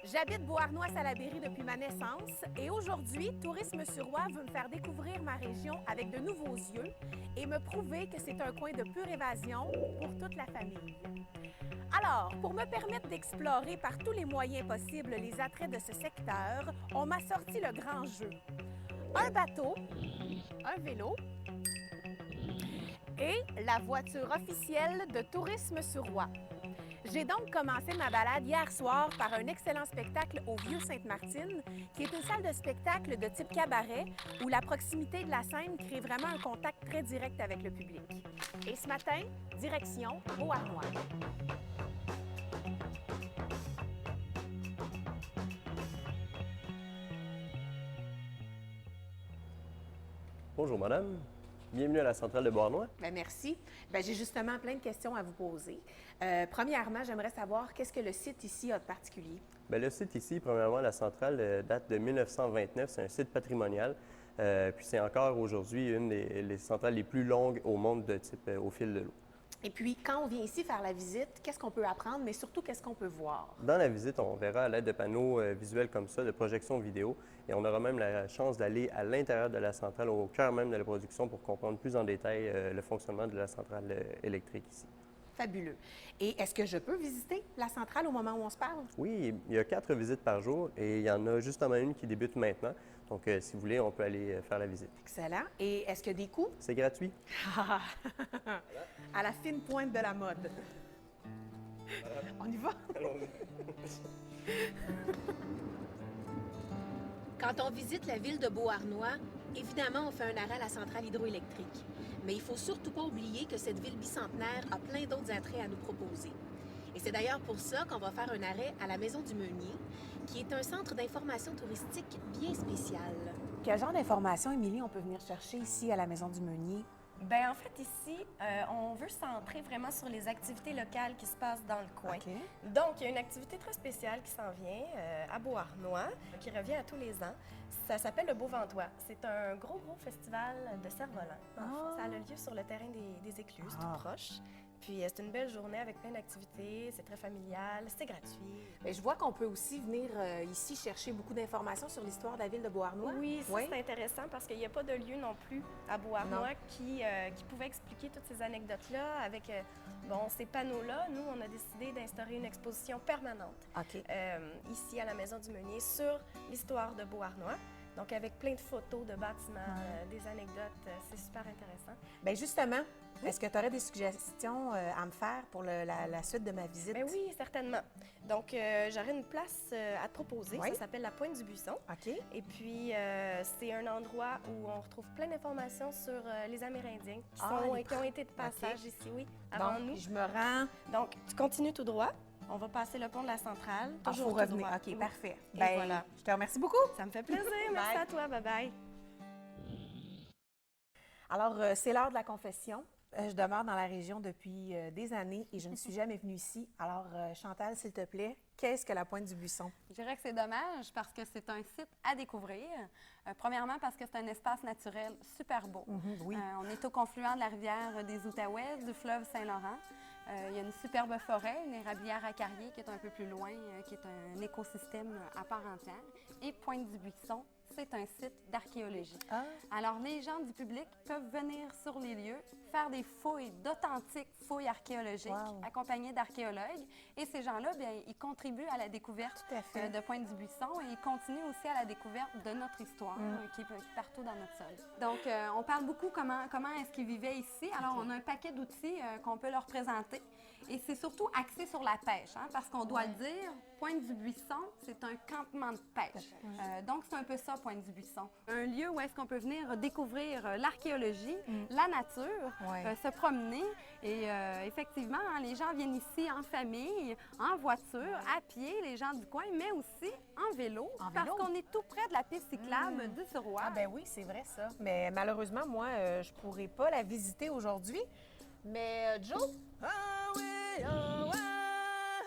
J'habite Beauharnois-Salaberry depuis ma naissance et aujourd'hui, Tourisme sur Roi veut me faire découvrir ma région avec de nouveaux yeux et me prouver que c'est un coin de pure évasion pour toute la famille. Alors, pour me permettre d'explorer par tous les moyens possibles les attraits de ce secteur, on m'a sorti le grand jeu. Un bateau, un vélo et la voiture officielle de Tourisme sur Roi. J'ai donc commencé ma balade hier soir par un excellent spectacle au Vieux-Sainte-Martine, qui est une salle de spectacle de type cabaret où la proximité de la scène crée vraiment un contact très direct avec le public. Et ce matin, direction Beauharnois. Bonjour madame, bienvenue à la centrale de Beauharnois. Bien, merci. J'ai justement plein de questions à vous poser. Premièrement, j'aimerais savoir qu'est-ce que le site ici a de particulier? Le site ici, premièrement, la centrale date de 1929, c'est un site patrimonial. Puis c'est encore aujourd'hui une des centrales les plus longues au monde de type au fil de l'eau. Et puis, quand on vient ici faire la visite, qu'est-ce qu'on peut apprendre, mais surtout, qu'est-ce qu'on peut voir? Dans la visite, on verra à l'aide de panneaux visuels comme ça, de projections vidéo, et on aura même la chance d'aller à l'intérieur de la centrale, au cœur même de la production, pour comprendre plus en détail le fonctionnement de la centrale électrique ici. Fabuleux. Et est-ce que je peux visiter la centrale au moment où on se parle? Oui, il y a 4 visites par jour et il y en a justement une qui débute maintenant. Donc, si vous voulez, on peut aller faire la visite. Excellent. Et est-ce qu'il y a des coûts? C'est gratuit. À la fine pointe de la mode. On y va? Quand on visite la ville de Beauharnois, évidemment, on fait un arrêt à la centrale hydroélectrique. Mais il ne faut surtout pas oublier que cette ville bicentenaire a plein d'autres attraits à nous proposer. Et c'est d'ailleurs pour ça qu'on va faire un arrêt à la Maison du Meunier, qui est un centre d'information touristique bien spécial. Quel genre d'informations, Émilie, on peut venir chercher ici à la Maison du Meunier? Bien, en fait, ici, on veut se centrer vraiment sur les activités locales qui se passent dans le coin. OK. Donc, il y a une activité très spéciale qui s'en vient à Beauharnois, qui revient à tous les ans. Ça s'appelle le Beau-Ventois. C'est un gros festival de cerfs-volants. Ça a lieu sur le terrain des Écluses, tout proche. Puis, c'est une belle journée avec plein d'activités. C'est très familial, c'est gratuit. Bien, je vois qu'on peut aussi venir ici chercher beaucoup d'informations sur l'histoire de la ville de Beauharnois. Oui, ça, c'est intéressant parce qu'il n'y a pas de lieu non plus à Beauharnois qui pouvait expliquer toutes ces anecdotes-là avec ces panneaux-là. Nous, on a décidé d'instaurer une exposition permanente OK. ici à la Maison du Meunier sur l'histoire de Beauharnois. Donc, avec plein de photos de bâtiments, des anecdotes, c'est super intéressant. Bien, justement, est-ce que tu aurais des suggestions à me faire pour la suite de ma visite? Bien oui, certainement. Donc, j'aurais une place à te proposer. Oui. Ça s'appelle la Pointe du Buisson. OK. Et puis, c'est un endroit où on retrouve plein d'informations sur les Amérindiens qui ont été de passage ici, oui, avant Bon, nous. je me rends. Donc, tu continues tout droit. On va passer le pont de la centrale. Il Toujours faut tout revenir. droit. OK, Oui. parfait. Et Bien, voilà. je te remercie beaucoup. Ça me fait plaisir. Merci à toi. Bye-bye. Alors, c'est l'heure de la confession. Je demeure dans la région depuis des années et je ne suis jamais venue ici. Alors, Chantal, s'il te plaît, qu'est-ce que la Pointe du Buisson? Je dirais que c'est dommage parce que c'est un site à découvrir. Premièrement, parce que c'est un espace naturel super beau. Oui. On est au confluent de la rivière des Outaouais, du fleuve Saint-Laurent. Il y a une superbe forêt, une érablière à Carrier qui est un peu plus loin, qui est un écosystème à part entière. Et Pointe du Buisson, c'est un site d'archéologie. Alors, les gens du public peuvent venir sur les lieux, faire des fouilles, d'authentiques fouilles archéologiques, accompagnées d'archéologues. Et ces gens-là, bien, ils contribuent à la découverte Tout à fait. de Pointe du Buisson et ils continuent aussi à la découverte de notre histoire qui est partout dans notre sol. Donc, on parle beaucoup comment est-ce qu'ils vivaient ici. Alors, on a un paquet d'outils qu'on peut leur présenter. Et c'est surtout axé sur la pêche, parce qu'on doit le dire, Pointe du Buisson, c'est un campement de pêche. Donc, c'est un peu ça, Pointe du Buisson. Un lieu où est-ce qu'on peut venir découvrir l'archéologie, la nature, se promener. Et effectivement, les gens viennent ici en famille, en voiture, à pied, les gens du coin, mais aussi en vélo, parce qu'on est tout près de la piste cyclable du Suroît. Ah ben oui, c'est vrai ça. Mais malheureusement, moi, je pourrais pas la visiter aujourd'hui. Mais Joe? Ah oui, ah ouais,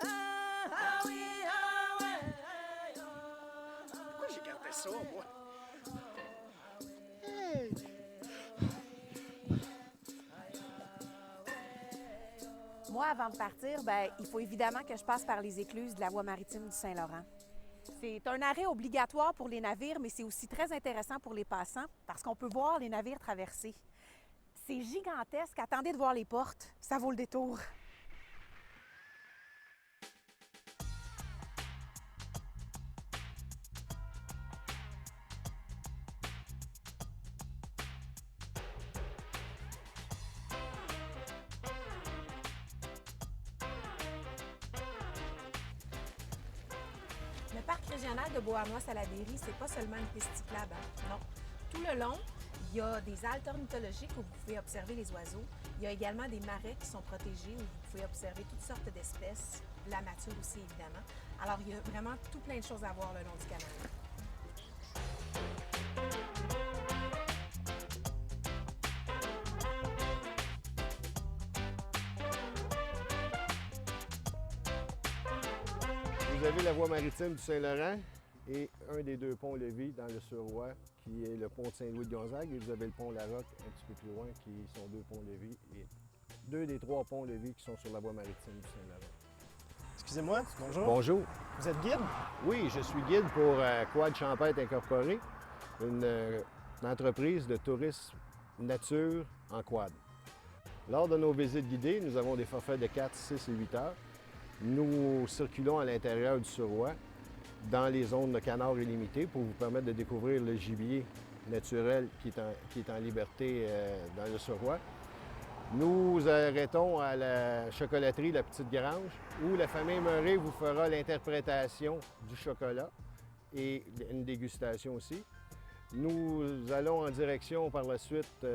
ah oui, ah ouais, pourquoi j'ai gardé ça, moi? Hey. Moi, avant de partir, ben, il faut évidemment que je passe par les écluses de la voie maritime du Saint-Laurent. C'est un arrêt obligatoire pour les navires, mais c'est aussi très intéressant pour les passants parce qu'on peut voir les navires traverser. C'est gigantesque. Attendez de voir les portes. Ça vaut le détour. Le parc régional de Beauharnois-Salaberry, c'est pas seulement une piste cyclable, hein. Non. Tout le long, il y a des haltes ornithologiques où vous pouvez observer les oiseaux. Il y a également des marais qui sont protégés où vous pouvez observer toutes sortes d'espèces, la nature aussi évidemment. Alors il y a vraiment tout plein de choses à voir le long du canal. Vous avez la voie maritime du Saint-Laurent et un des deux ponts-levis dans le Surroi, qui est le pont de Saint-Louis de Gonzague, et vous avez le pont Larocque un petit peu plus loin, qui sont deux ponts-levis, et deux des trois ponts-levis qui sont sur la voie maritime du Saint-Laurent. Excusez-moi, bonjour. Bonjour. Vous êtes guide? Oui, je suis guide pour Quad Champêtre Incorporé, une entreprise de tourisme nature en quad. Lors de nos visites guidées, nous avons des forfaits de 4, 6 et 8 heures. Nous circulons à l'intérieur du Surroi, dans les zones de canards illimités, pour vous permettre de découvrir le gibier naturel qui est en liberté dans le Surroi. Nous arrêtons à la chocolaterie La Petite Grange, où la famille Murray vous fera l'interprétation du chocolat et une dégustation aussi. Nous allons en direction par la suite